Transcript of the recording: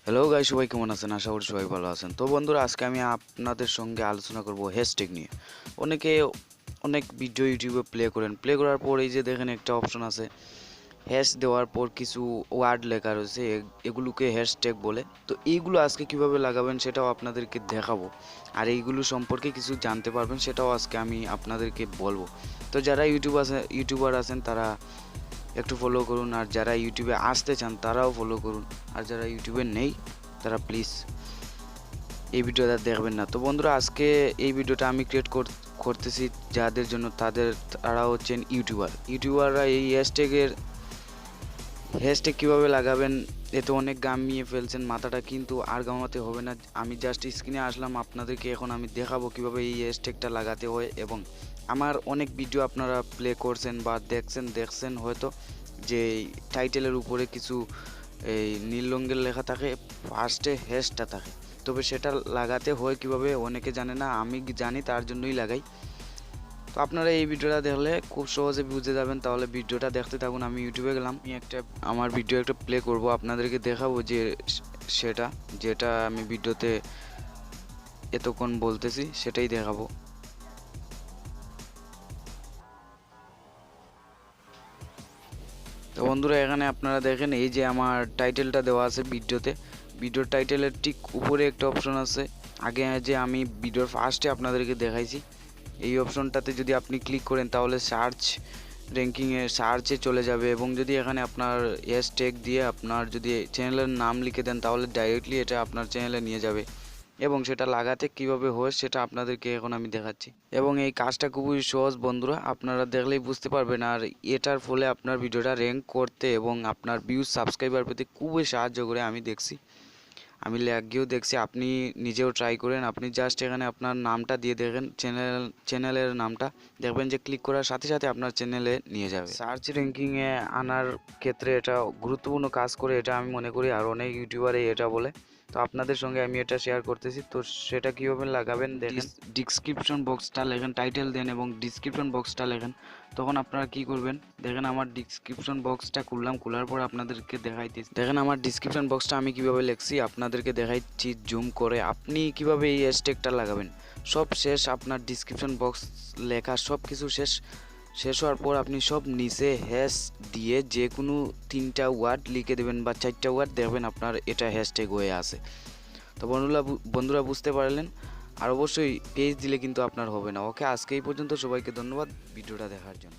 Hello guys, সবাই কেমন আছেন? আশা করি সবাই ভালো আছেন। তো বন্ধুরা, আজকে আমি আপনাদের সঙ্গে আলোচনা করব হ্যাশট্যাগ নিয়ে। অনেকে অনেক ভিডিও ইউটিউবে প্লে করার পর এই যে দেখেন একটা অপশন আছে হ্যাশ দেওয়ার পর কিছু ওয়ার্ড লেখা রয়েছে, এগুলোকে হ্যাশট্যাগ বলে। তো এইগুলো আজকে কিভাবে লাগাবেন সেটাও আপনাদেরকে দেখাবো, আর এইগুলো সম্পর্কে কিছু জানতে পারবেন সেটাও আজকে আমি আপনাদেরকে বলবো। তো যারা ইউটিউবার আছেন তারা একটু ফলো করুন, আর যারা ইউটিউবে আসতে চান তারাও ফলো করুন, আর যারা ইউটিউবে নেই তারা প্লিজ এই ভিডিওটা দেখবেন না। তো বন্ধুরা, আজকে এই ভিডিওটা আমি ক্রিয়েট করতেছি যাদের জন্য, তারা হচ্ছেন ইউটিউবাররা এই হ্যাশট্যাগ কীভাবে লাগাবেন এতে অনেক গামিয়ে ফেলছেন মাথাটা, কিন্তু আর গামাতে হবে না। আমি জাস্ট স্ক্রিনে আসলাম, আপনাদেরকে এখন আমি দেখাবো কিভাবে এই হ্যাশট্যাগটা লাগাতে হয়। এবং আমার অনেক ভিডিও আপনারা প্লে করছেন বা দেখছেন হয়তো, যে টাইটেলের উপরে কিছু এই নীল রঙের লেখা থাকে, ফার্স্টে হ্যাশটা থাকে। তবে সেটা লাগাতে হয় কিভাবে অনেকে জানে না, আমি জানি, তার জন্যই লাগাই। তো আপনারা এই ভিডিওটা দেখলে খুব সহজে বুঝে যাবেন, তাহলে ভিডিওটা দেখতে থাকুন। আমি ইউটিউবে গেলাম, আমি আমার ভিডিও একটা প্লে করব, আপনাদেরকে দেখাবো যে যেটা আমি ভিডিওতে এতক্ষণ বলতেছি সেটাই দেখাবো। তো বন্ধুরা, এখানে আপনারা দেখেন এই যে আমার টাইটেলটা দেওয়া আছে ভিডিওর টাইটেলের ঠিক উপরে একটা অপশন আছে। আগে যে আমি ভিডিওর ফার্স্টে আপনাদেরকে দেখাইছি, এই অপশনটাতে যদি আপনি ক্লিক করেন তাহলে সার্চে চলে যাবে। এবং যদি এখানে আপনার হ্যাশট্যাগ দিয়ে আপনার যদি চ্যানেলের নাম লিখে দেন তাহলে ডাইরেক্টলি এটা আপনার চ্যানেলে নিয়ে যাবে। এবং সেটা লাগাতে কিভাবে হয় সেটা আপনাদেরকে এখন আমি দেখাচ্ছি। এবং এই কাজটা খুবই সহজ বন্ধুরা, আপনারা দেখলেই বুঝতে পারবেন। আর এটার ফলে আপনার ভিডিওটা র্যাঙ্ক করতে এবং আপনার ভিউজ সাবস্ক্রাইবার পেতে খুবই সাহায্য করে। আমি লাগিয়েও দেখছি, আপনি নিজেও ট্রাই করেন। আপনি জাস্ট এখানে আপনার নামটা দিয়ে দেখেন, চ্যানেলের নামটা দেখবেন যে ক্লিক করার সাথে সাথে আপনার চ্যানেলে নিয়ে যাবে। সার্চ র্যাঙ্কিংয়ে আনার ক্ষেত্রে এটা গুরুত্বপূর্ণ কাজ করে, এটা আমি মনে করি। আর অনেক ইউটিউবারই এটা বলে, তো আপনাদের সঙ্গে আমি এটা শেয়ার করতেছি। তো সেটা কীভাবে লাগাবেন দেখেন, ডিসক্রিপশন বক্সটা লেখেন, টাইটেল দেন এবং ডিসক্রিপশন বক্সটা লেখেন। তখন আপনারা কি করবেন দেখেন, আমার ডিসক্রিপশন বক্সটা খোলার পর আপনাদেরকে দেখাইতেছি। দেখেন আমার ডিসক্রিপশন বক্সটা আমি কিভাবে লিখছি আপনাদেরকে দেখাইছি জুম করে। আপনি কিভাবে এই হ্যাশট্যাগটা লাগাবেন সব শেষ, আপনার ডিসক্রিপশন বক্স লেখা সব কিছু শেষ হওয়ার পর আপনি সব নিচে হ্যাশ দিয়ে যে কোনো 3টা ওয়ার্ড লিখে দেবেন বা 4টা ওয়ার্ড, দেখবেন আপনার এটা হ্যাশট্যাগ হয়ে আছে। তো বন্ধুরা বুঝতে পারলেন। আর অবশ্যই পেজ দিলে কিন্তু আপনার হবে না। ওকে, আজকে এই পর্যন্ত। সবাইকে ধন্যবাদ ভিডিওটা দেখার জন্য।